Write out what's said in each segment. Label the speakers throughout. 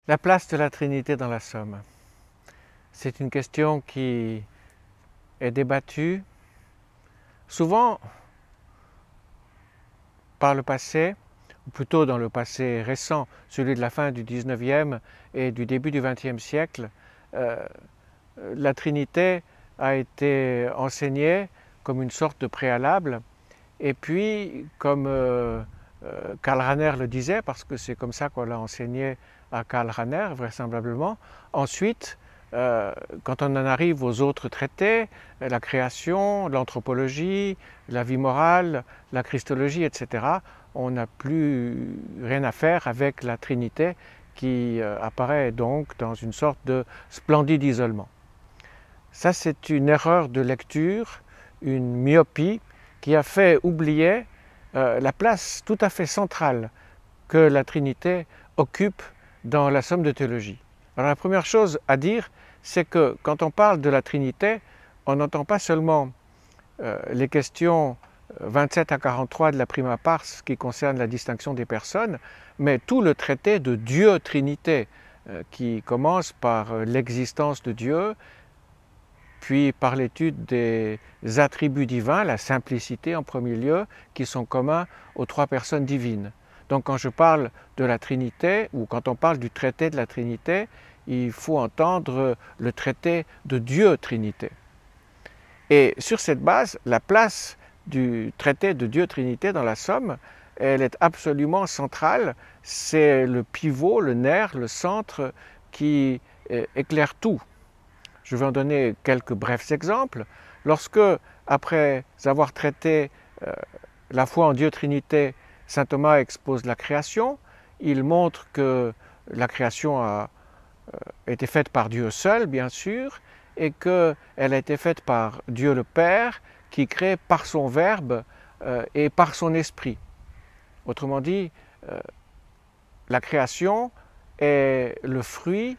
Speaker 1: La place de la Trinité dans la Somme. C'est une question qui est débattue souvent par le passé, ou plutôt dans le passé récent, celui de la fin du 19e et du début du 20e siècle. La Trinité a été enseignée comme une sorte de préalable, et puis comme Karl Rahner le disait, parce que c'est comme ça qu'on l'a enseigné à Karl Rahner, vraisemblablement. Ensuite, quand on en arrive aux autres traités, la création, l'anthropologie, la vie morale, la christologie, etc., on n'a plus rien à faire avec la Trinité qui apparaît donc dans une sorte de splendide isolement. Ça, c'est une erreur de lecture, une myopie qui a fait oublier la place tout à fait centrale que la Trinité occupe dans la somme de théologie. Alors la première chose à dire, c'est que quand on parle de la Trinité, on n'entend pas seulement les questions 27 à 43 de la Prima Pars qui concernent la distinction des personnes, mais tout le traité de Dieu-Trinité qui commence par l'existence de Dieu, puis par l'étude des attributs divins, la simplicité en premier lieu, qui sont communs aux trois personnes divines. Donc quand je parle de la Trinité, ou quand on parle du traité de la Trinité, il faut entendre le traité de Dieu-Trinité. Et sur cette base, la place du traité de Dieu-Trinité dans la Somme, elle est absolument centrale. C'est le pivot, le nerf, le centre qui éclaire tout. Je vais en donner quelques brefs exemples. Lorsque, après avoir traité la foi en Dieu-Trinité, saint Thomas expose la création, il montre que la création a été faite par Dieu seul, bien sûr, et qu'elle a été faite par Dieu le Père, qui crée par son Verbe et par son Esprit. Autrement dit, la création est le fruit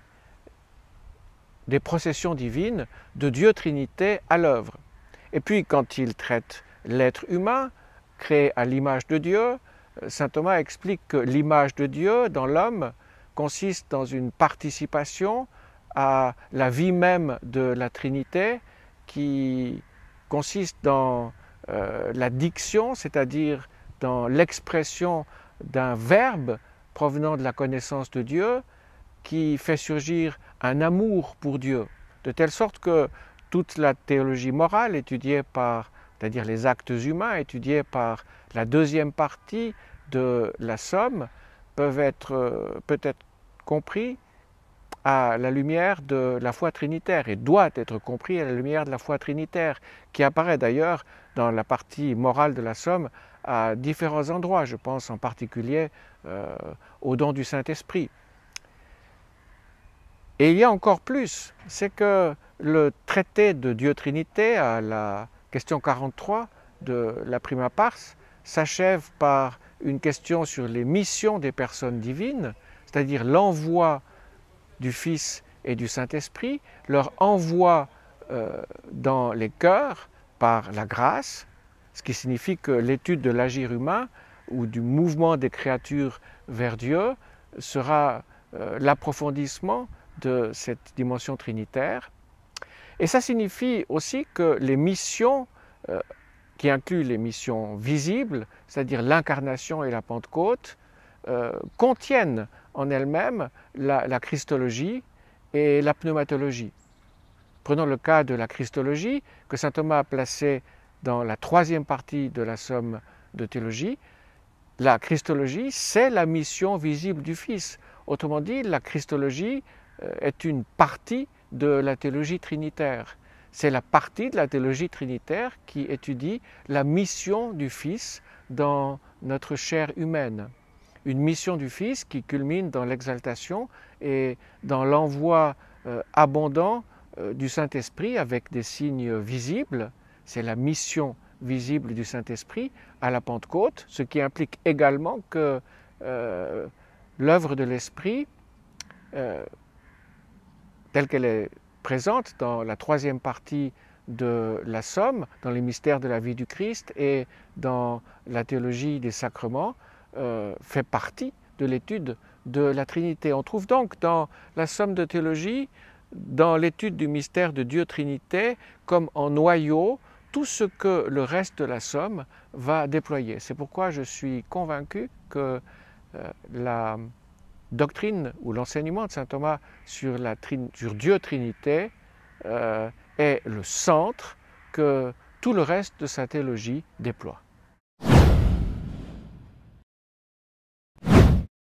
Speaker 1: des processions divines de Dieu Trinité à l'œuvre. Et puis quand il traite l'être humain, créé à l'image de Dieu, saint Thomas explique que l'image de Dieu dans l'homme consiste dans une participation à la vie même de la Trinité qui consiste dans la diction, c'est-à-dire dans l'expression d'un verbe provenant de la connaissance de Dieu qui fait surgir un amour pour Dieu, de telle sorte que toute la théologie morale étudiée par, c'est-à-dire les actes humains étudiés par la deuxième partie de la Somme, peuvent être peut-être compris à la lumière de la foi trinitaire et doit être compris à la lumière de la foi trinitaire, qui apparaît d'ailleurs dans la partie morale de la Somme à différents endroits. Je pense en particulier au don du Saint-Esprit. Et il y a encore plus, c'est que le traité de Dieu-Trinité à la question 43 de la Prima Pars s'achève par une question sur les missions des personnes divines, c'est-à-dire l'envoi du Fils et du Saint-Esprit, leur envoi dans les cœurs par la grâce, ce qui signifie que l'étude de l'agir humain ou du mouvement des créatures vers Dieu sera l'approfondissement de cette dimension trinitaire. Et ça signifie aussi que les missions, qui incluent les missions visibles, c'est-à-dire l'incarnation et la Pentecôte, contiennent en elles-mêmes la christologie et la pneumatologie. Prenons le cas de la christologie, que saint Thomas a placé dans la troisième partie de la Somme de théologie. La christologie, c'est la mission visible du Fils. Autrement dit, la christologie est une partie de la théologie trinitaire. C'est la partie de la théologie trinitaire qui étudie la mission du Fils dans notre chair humaine. Une mission du Fils qui culmine dans l'exaltation et dans l'envoi abondant du Saint-Esprit avec des signes visibles. C'est la mission visible du Saint-Esprit à la Pentecôte, ce qui implique également que l'œuvre de l'Esprit telle qu'elle est présente dans la troisième partie de la Somme, dans les mystères de la vie du Christ et dans la théologie des sacrements, fait partie de l'étude de la Trinité. On trouve donc dans la somme de théologie, dans l'étude du mystère de Dieu Trinité, comme en noyau, tout ce que le reste de la somme va déployer. C'est pourquoi je suis convaincu que la doctrine ou l'enseignement de saint Thomas sur Dieu Trinité est le centre que tout le reste de sa théologie déploie.